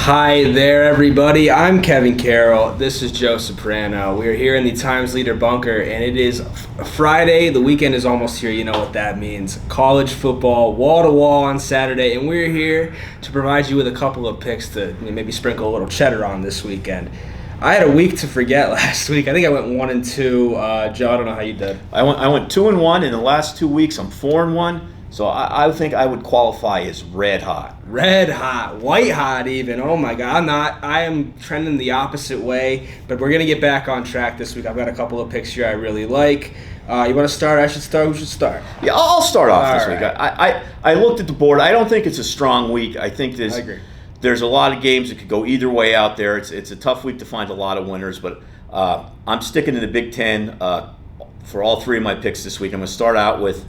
Hi there, everybody. I'm Kevin Carroll. This is Joe Soprano. We're here in the Times Leader bunker, and it is Friday. The weekend is almost here. You know what that means. College football, wall to wall on Saturday, and we're here to provide you with a couple of picks to maybe sprinkle a little cheddar on this weekend. I had a week to forget last week. I think I went 1-2. Joe, I don't know how you did. I went 2-1. In the last 2 weeks, I'm 4-1. So I think I would qualify as red hot. Red hot, white hot even. Oh my God, I'm not. I am trending the opposite way, but we're going to get back on track this week. I've got a couple of picks here I really like. You want to start? I should start? Who should start? Yeah, I'll start off this week. Right. I looked at the board. I don't think it's a strong week. I think I agree. there's a lot of games that could go either way out there. It's a tough week to find a lot of winners, but I'm sticking to the Big Ten for all three of my picks this week. I'm going to start out with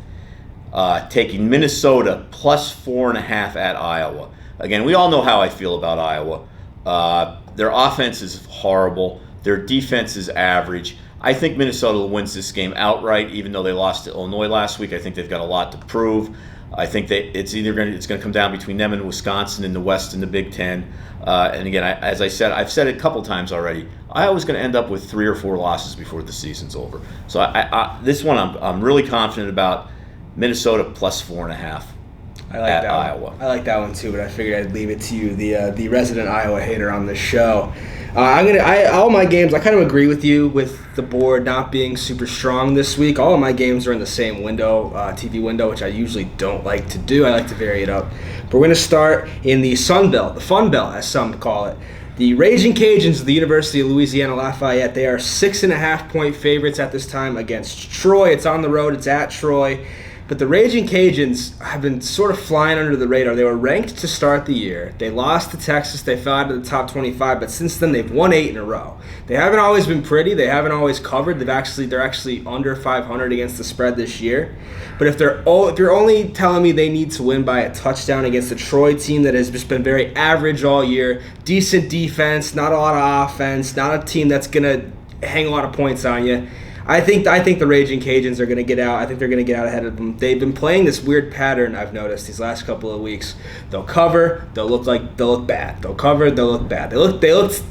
taking Minnesota plus 4.5 at Iowa. Again, we all know how I feel about Iowa. Their offense is horrible. Their defense is average. I think Minnesota wins this game outright, even though they lost to Illinois last week. I think they've got a lot to prove. I think that it's going to come down between them and Wisconsin in the West in the Big Ten. And again, as I said, I've said it a couple times already. Iowa's going to end up with 3 or 4 losses before the season's over. So this one I'm really confident about. Minnesota plus 4.5 at Iowa. I like that one too, but I figured I'd leave it to you, the resident Iowa hater on the show. All my games. I kind of agree with you with the board not being super strong this week. All of my games are in the same window, TV window, which I usually don't like to do. I like to vary it up. But we're going to start in the Sun Belt, the Fun Belt, as some call it. The Raging Cajuns of the University of Louisiana Lafayette. They are 6.5-point favorites at this time against Troy. It's on the road. It's at Troy. But the Raging Cajuns have been sort of flying under the radar. They were ranked to start the year. They lost to Texas. They fell out of the top 25. But since then, they've won 8 in a row. They haven't always been pretty. They haven't always covered. They're actually under 500 against the spread this year. But if you're only telling me they need to win by a touchdown against the Troy team that has just been very average all year, decent defense, not a lot of offense, not a team that's gonna hang a lot of points on you. I think the Raging Cajuns are going to get out. I think they're going to get out ahead of them. They've been playing this weird pattern I've noticed these last couple of weeks. They'll cover, they'll look bad. They'll cover, they'll look bad. They looked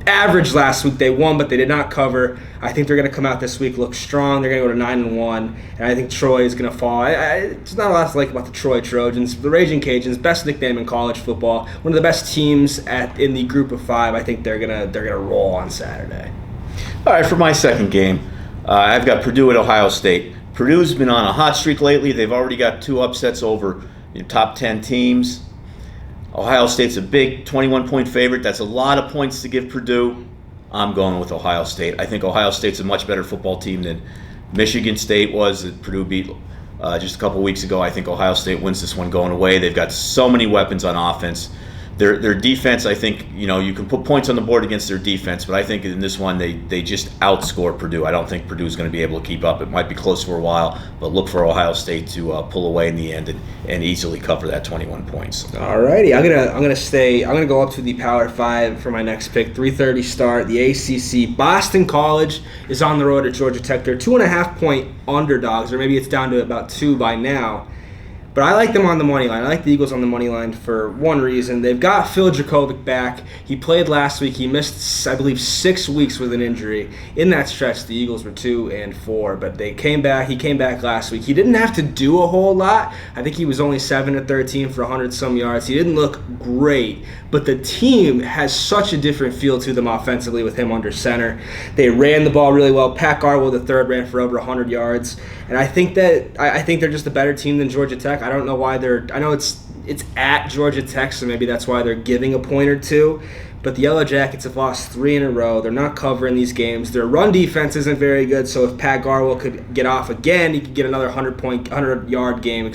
average last week. They won, but they did not cover. I think they're going to come out this week, look strong. They're going to go to 9-1, and I think Troy is going to fall. There's not a lot to like about the Troy Trojans. The Raging Cajuns, best nickname in college football, one of the best teams in the group of 5. I think they're gonna roll on Saturday. All right, for my second game. I've got Purdue at Ohio State. Purdue's been on a hot streak lately. They've already got 2 upsets over top 10 teams. Ohio State's a big 21-point favorite. That's a lot of points to give Purdue. I'm going with Ohio State. I think Ohio State's a much better football team than Michigan State was that Purdue beat just a couple weeks ago. I think Ohio State wins this one going away. They've got so many weapons on offense. Their defense, I think, you can put points on the board against their defense, but I think in this one they just outscore Purdue. I don't think Purdue's going to be able to keep up. It might be close for a while, but look for Ohio State to pull away in the end and easily cover that 21 points. Alrighty, I'm gonna go up to the Power 5 for my next pick. 3:30 start. The ACC. Boston College is on the road at Georgia Tech. They're 2.5-point underdogs, or maybe it's down to about 2 by now. But I like them on the money line. I like the Eagles on the money line for one reason. They've got Phil Dracovic back. He played last week. He missed, I believe, 6 weeks with an injury. In that stretch, the Eagles were 2-4, but they came back. He came back last week. He didn't have to do a whole lot. I think he was only 7-13 for 100-some yards. He didn't look great, but the team has such a different feel to them offensively with him under center. They ran the ball really well. Pat Garwell, the third, ran for over 100 yards, and I think they're just a better team than Georgia Tech. I don't know why I know it's at Georgia Tech, so maybe that's why they're giving a point or two. But the Yellow Jackets have lost 3 in a row. They're not covering these games. Their run defense isn't very good, so if Pat Garwell could get off again, he could get another 100-yard game,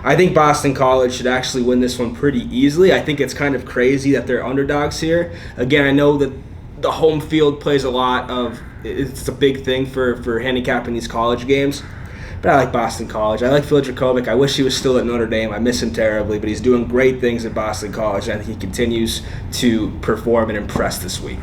I think Boston College should actually win this one pretty easily. I think it's kind of crazy that they're underdogs here. Again, I know that the home field plays it's a big thing for handicapping these college games. But I like Boston College. I like Phil Dracovic. I wish he was still at Notre Dame. I miss him terribly, but he's doing great things at Boston College, and I think he continues to perform and impress this week.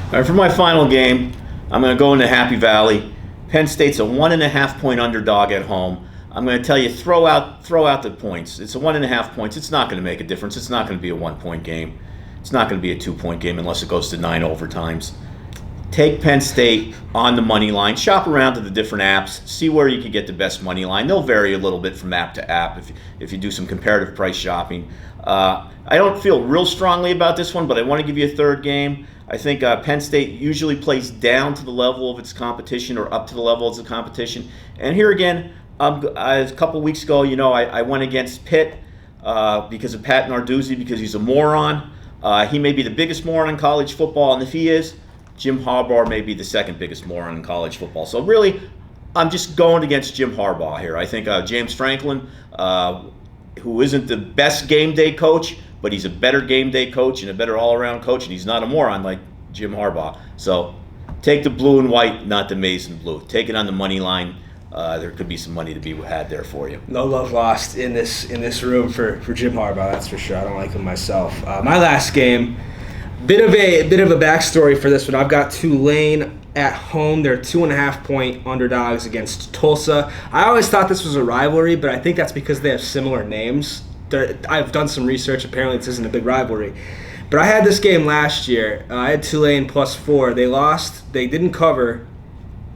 All right, for my final game, I'm going to go into Happy Valley. Penn State's a 1.5-point underdog at home. I'm going to tell you, throw out the points. It's a 1.5 points. It's not going to make a difference. It's not going to be a 1-point game. It's not going to be a 2-point game unless it goes to 9 overtimes. Take Penn State on the money line. Shop around to the different apps. See where you can get the best money line. They'll vary a little bit from app to app if you do some comparative price shopping. I don't feel real strongly about this one, but I want to give you a third game. I think Penn State usually plays down to the level of its competition or up to the level of its competition. And here again, a couple weeks ago, I went against Pitt because of Pat Narduzzi, because he's a moron. He may be the biggest moron in college football, and if he is, Jim Harbaugh may be the second biggest moron in college football. So really, I'm just going against Jim Harbaugh here. I think James Franklin, who isn't the best game day coach, but he's a better game day coach and a better all-around coach, and he's not a moron like Jim Harbaugh. So take the blue and white, not the maize and blue. Take it on the money line. There could be some money to be had there for you. No love lost in this room for Jim Harbaugh, that's for sure. I don't like him myself. My last game, bit of a backstory for this one. I've got Tulane at home. They're 2.5-point underdogs against Tulsa. I always thought this was a rivalry, but I think that's because they have similar names. I've done some research. Apparently, this isn't a big rivalry. But I had this game last year. I had Tulane +4. They lost. They didn't cover.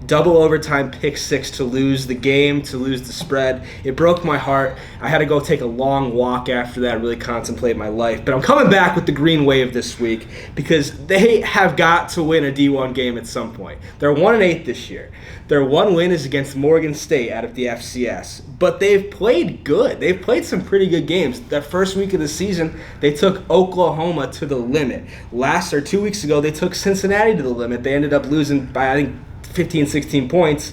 Double overtime pick 6 to lose the game, to lose the spread. It broke my heart. I had to go take a long walk after that, really contemplate my life. But I'm coming back with the Green Wave this week because they have got to win a D1 game at some point. They're 1-8 this year. Their one win is against Morgan State out of the FCS. But they've played good. They've played some pretty good games. That first week of the season, they took Oklahoma to the limit. 2 weeks ago, they took Cincinnati to the limit. They ended up losing by, I think, 15, 16 points,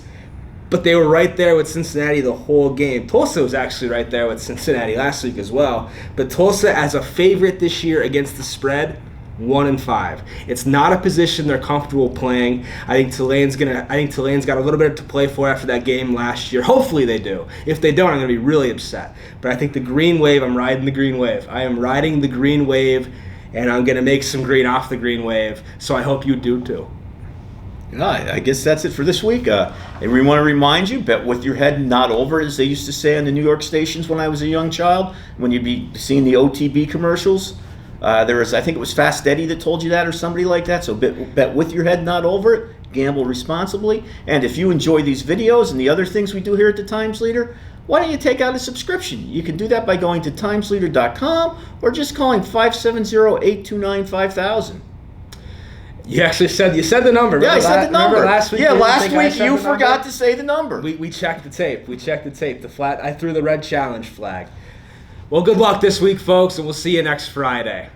but they were right there with Cincinnati the whole game. Tulsa was actually right there with Cincinnati last week as well, but Tulsa as a favorite this year against the spread, 1-5. It's not a position they're comfortable playing. I think Tulane's got a little bit to play for after that game last year. Hopefully they do. If they don't, I'm going to be really upset. But I think the Green Wave, I'm riding the Green Wave. I am riding the Green Wave, and I'm going to make some green off the Green Wave, so I hope you do too. I guess that's it for this week. And we want to remind you, bet with your head not over, as they used to say on the New York stations when I was a young child, when you'd be seeing the OTB commercials. There was, I think it was Fast Eddie that told you that, or somebody like that. So bet with your head not over it. Gamble responsibly. And if you enjoy these videos and the other things we do here at the Times Leader, why don't you take out a subscription? You can do that by going to timesleader.com or just calling 570-829-5000. You actually said the number. Yeah, I said the number. Last week? Yeah, last week you forgot to say the number. We checked the tape. I threw the red challenge flag. Well, good luck this week, folks, and we'll see you next Friday.